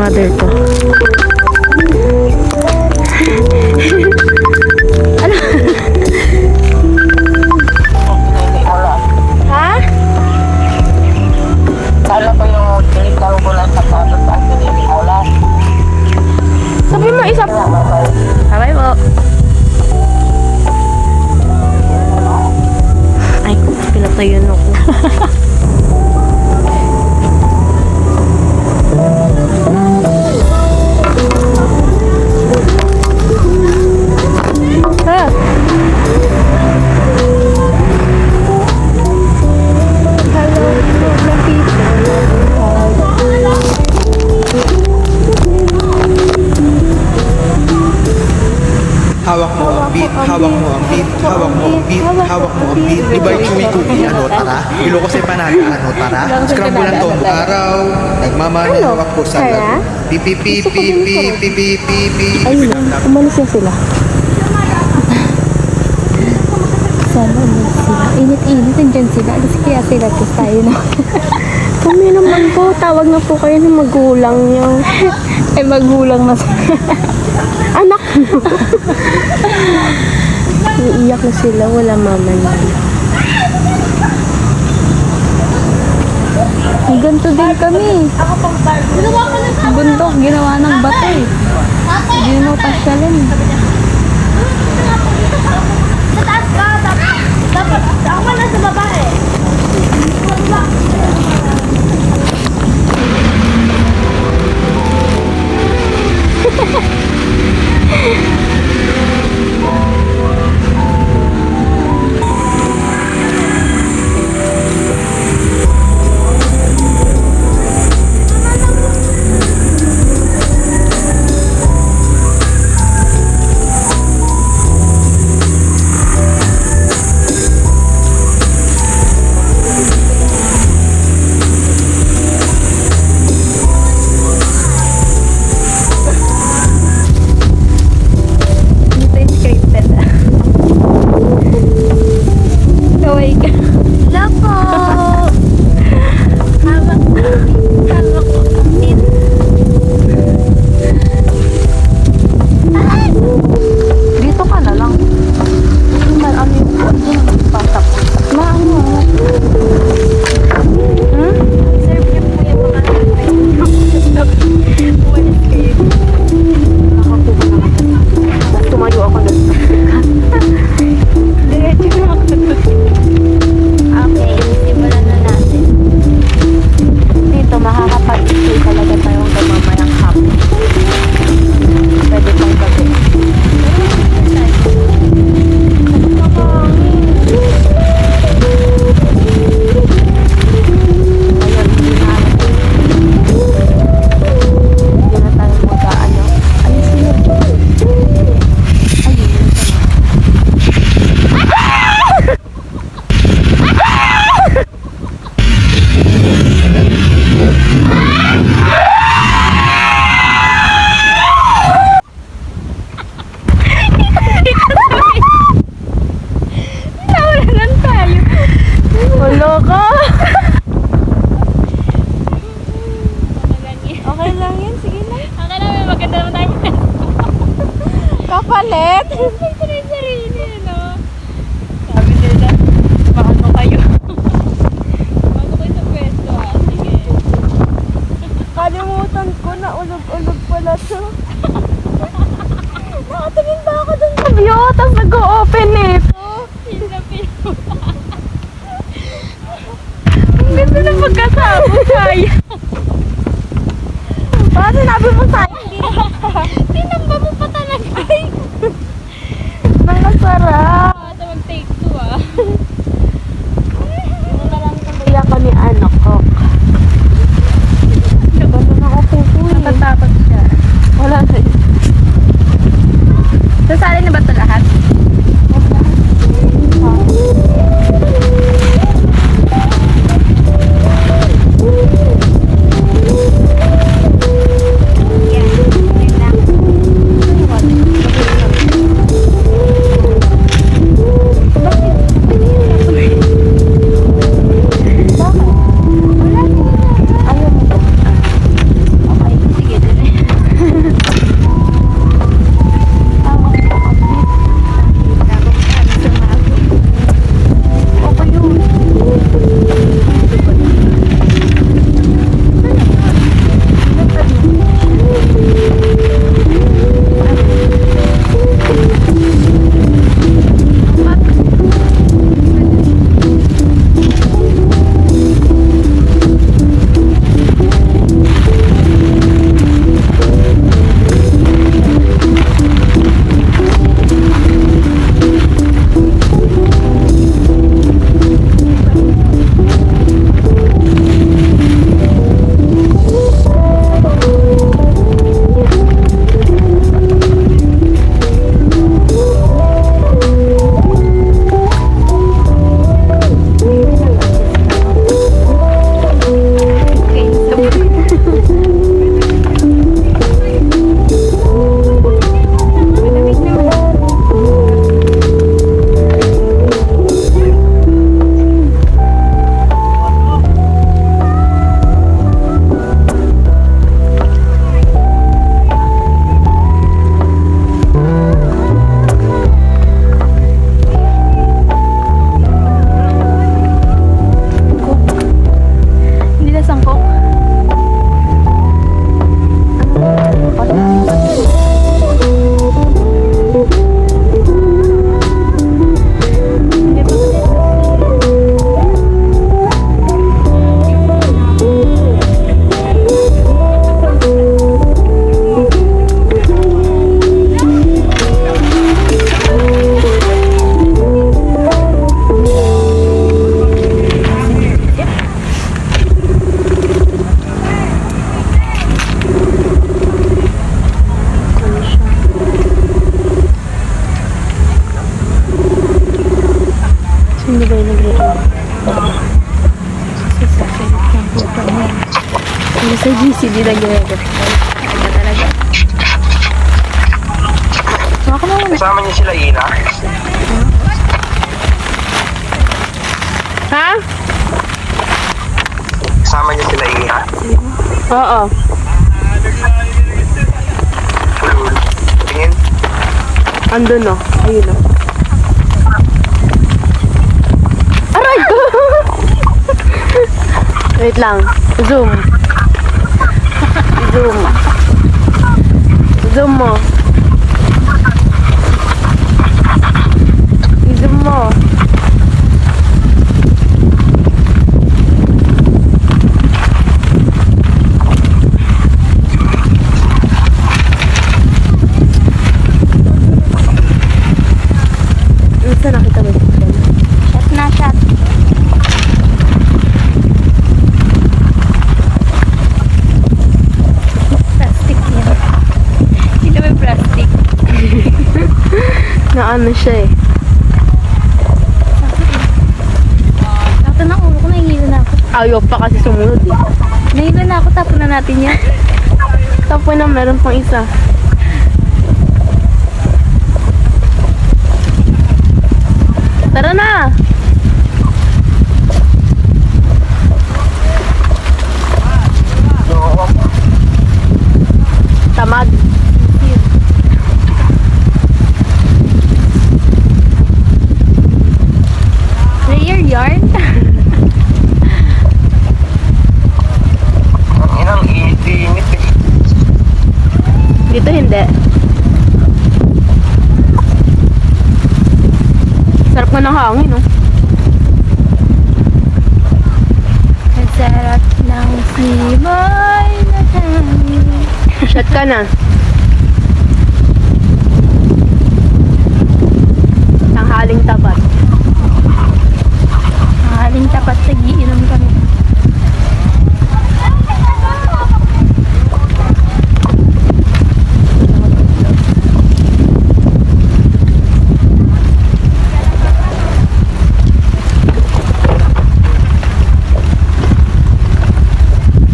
mother ko. Ano? Ha? Kala ko yung tinitaw ko lang sa patot at tinitaulan. Sabi mo isa po. Bye po. Ay, pinatayon ako. Ha? Hawak mo ang beat, hawak mo ang beat, hawak mo ang beat, hawak mo ang beat. Di ba yung chewy-cookie, ano, tara? Iloko sa panata, ano, tara? Scramble ang tong araw, nagmamanaw ako sa laro. Pipi, pipi, pipi, pipi, pipi. Ayun na, umalis na sila. Sana umalis sila. Init-init, nandyan sila. Alas kaya sila, tapos tayo na. Kami naman po, tawag na po kayo ng magulang nyo. Ay, magulang na anak mo. Iiyak na sila, wala mama nila. Ganito din kami. Bundok, ginawa ng bato eh. Hindi mo pasyalin. Sa taas ka, dapat ako na sa baba eh. Kapalit? Ito na yung sarili, no? Sabi nila, paano kayo? Paano kayo sa pwesto, ah? Sige. Kalimutan ko na ulog-ulog pala to. Nakatingin ba ako dun sa view? Tapos nag-o-open eh. Feel na feel mo. Ang ganda ng pagkasama, Saya. Bakit sinabi mo Saya? Tinamba mo pa talaga. Nakasarap. Ito mag-take two, ah. Hindi na lang kamaya ka ni anak ko. Gano'n ako pupuwi. Takot siya. Wala na yun. Sasali na ba ito lahat? Sa GCD lang ginagawa. Ano talaga? Baka mo muna. Kasama niyo sila, Ina. Ha? Kasama niyo sila, Ina. Oo. Ulul. Tingin. Andun no. Ayun no. Aray! Wait lang. Zoom. Zoom. Zoom mo. Zoom mo. Saan nakita ba dito? Shot na shot. Plastic yan. Hindi naman plastic. Na ano siya eh. Sakto na ulo ko, nahihilo na ako. Ayaw pa kasi sumunod eh. Nahihilo na ako, tapon na natin yan. Tapon na, meron pang isa. Tara na! Oo. Tamad. Player yarn? Ang inang init eh. Dito hindi. Sarap nga ng hangin, no? Ang sarap ng simoy na hangin. Shot ka na. Tanghaling tapat. Tanghaling tapat, nagiinom kami.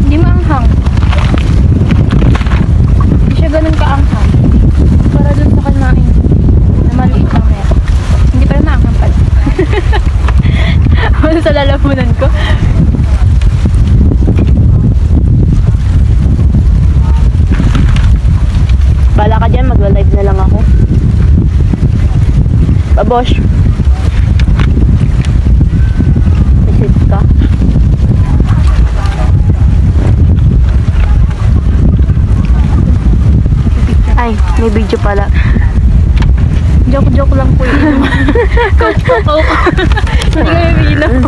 Hindi maanghang. Hindi siya ganun kaanghang. Para dun sa kanain na maliit lang meron. Hindi pa rin maanghang pala. Ano sa lalamunan ko? Bala ka dyan, magla-live na lang ako. Babosh. Visit ka. Ay, may video pala. Joke lang po yun. Coke. Hindi ko may video.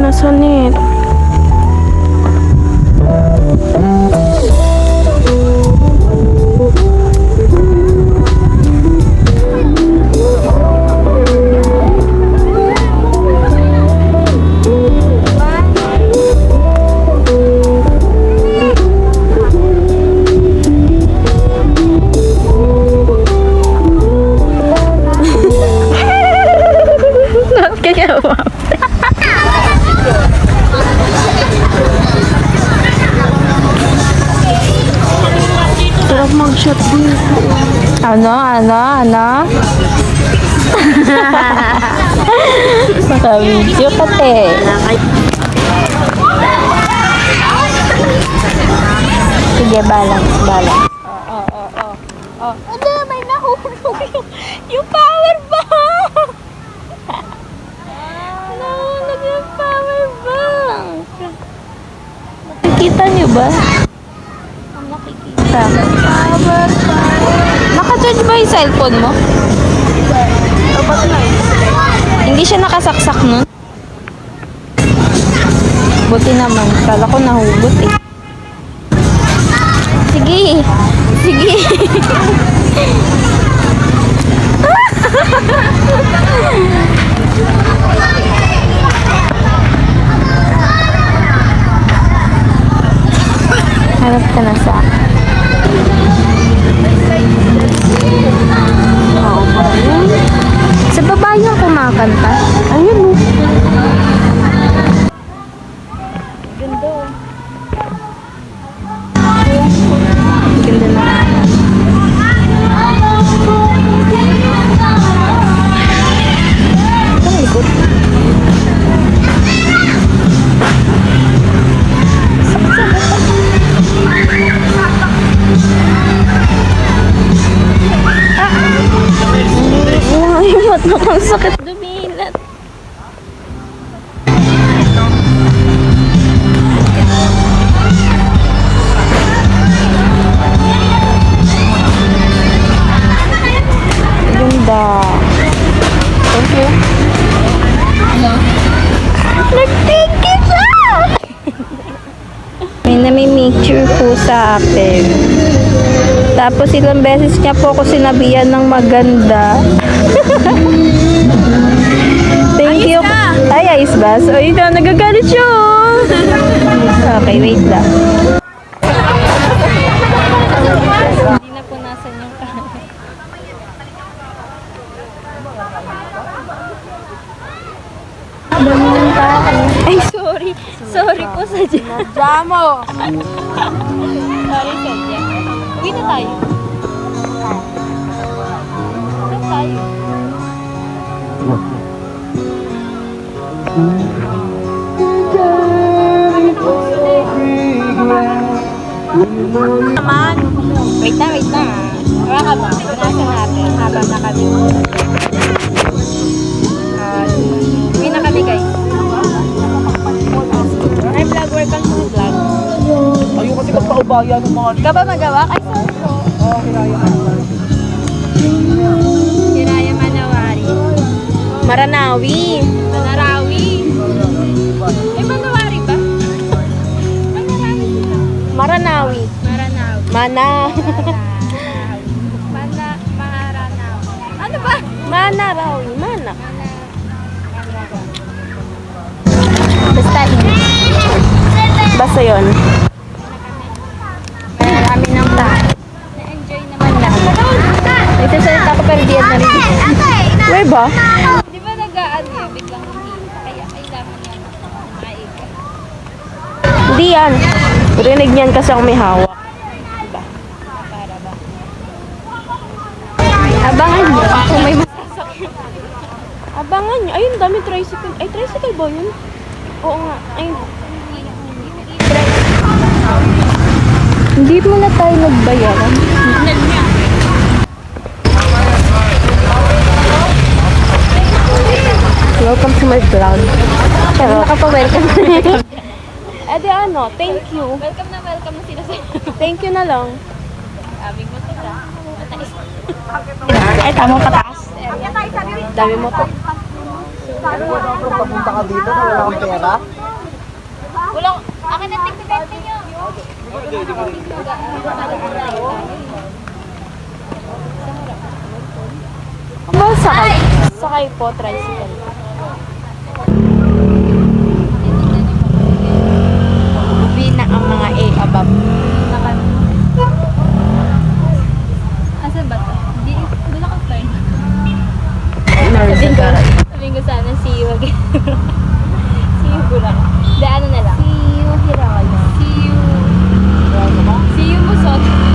nasanit. Kaya ba? Sarap mag-shot dito. Ano? Maka-video ka, te. Sige, balance. Ano, may nahulog yung power bank! Nahulog yung power bank! Nakikita niyo ba? Nakikita. Power bank! Naka-charge ba yung cellphone mo? Hindi siya nakasaksak nun? Buti naman. Kala ko nahugot eh. Sige. Harap ka na sa akin. Sa baba yung kumakanta. Ayun o. Ganda o. Ganda na. Ang likod. Ay, mata kang sakit dumilat. Ganda. Thank you. Nag-thank you siya! May picture po sa akin. Tapos ilang beses niya po ako sinabihan ng maganda. Thank you. Ay, ayos ba? So, yun na, nagagalit siya. Okay, wait lang. Hindi na po nasan yung camera. Dami ng tao. Ay, sorry. Sorry po sa dyan. Jamo! Sorry sa dyan. Uwi na tayo. Uwi na tayo. Naman. Wait na. Wala ka ba? Nasa natin habang nakabig. Uwi na kami, guys. Ay, vlog. Welcome to the vlog. Ayun kasi magpaubaya ng mga... Ka ba magawa? Ay, sorry po. Hiraya Manawari. Maranawi. Eh, Manawari ba? Manawari sila. Maranawi. Maranawi. Ano ba? Manarawi. Basta yun. Marami ng tao. Na-enjoy naman lang. Nagsasalita ako pero di na rin. Where ba? Di ba nag-aano yun? Biglang humihita. Kaya kailangan yan maiga. Hindi yan. Rinig niyan kasi ako may hawak. Diba? Para ba? Abangan niyo kung may masasakyan. Abangan niyo. Ayun, dami tricycle. Ay, tricycle ba yun? Oo nga. Ayun. Hindi mo na tayo nagbayaran. Welcome to my vlog. Pero nakapa-welcome na nito. Eh di ano, thank you. Welcome na sila sa Thank you na lang. aming mo sila. Ay, tama pataas. Dami mo to. Papunta ka dito na wala akong pera? Walang, akin na tig-20 nyo. Ba, sakay? Sakay po, tricycle. Uwi na ang mga A above. Asan ba ito? Doon ako turn. Sabihin ko sana, see you again. See you Bulacan. Hindi, ano na lang. See you Hirala. See you Musot.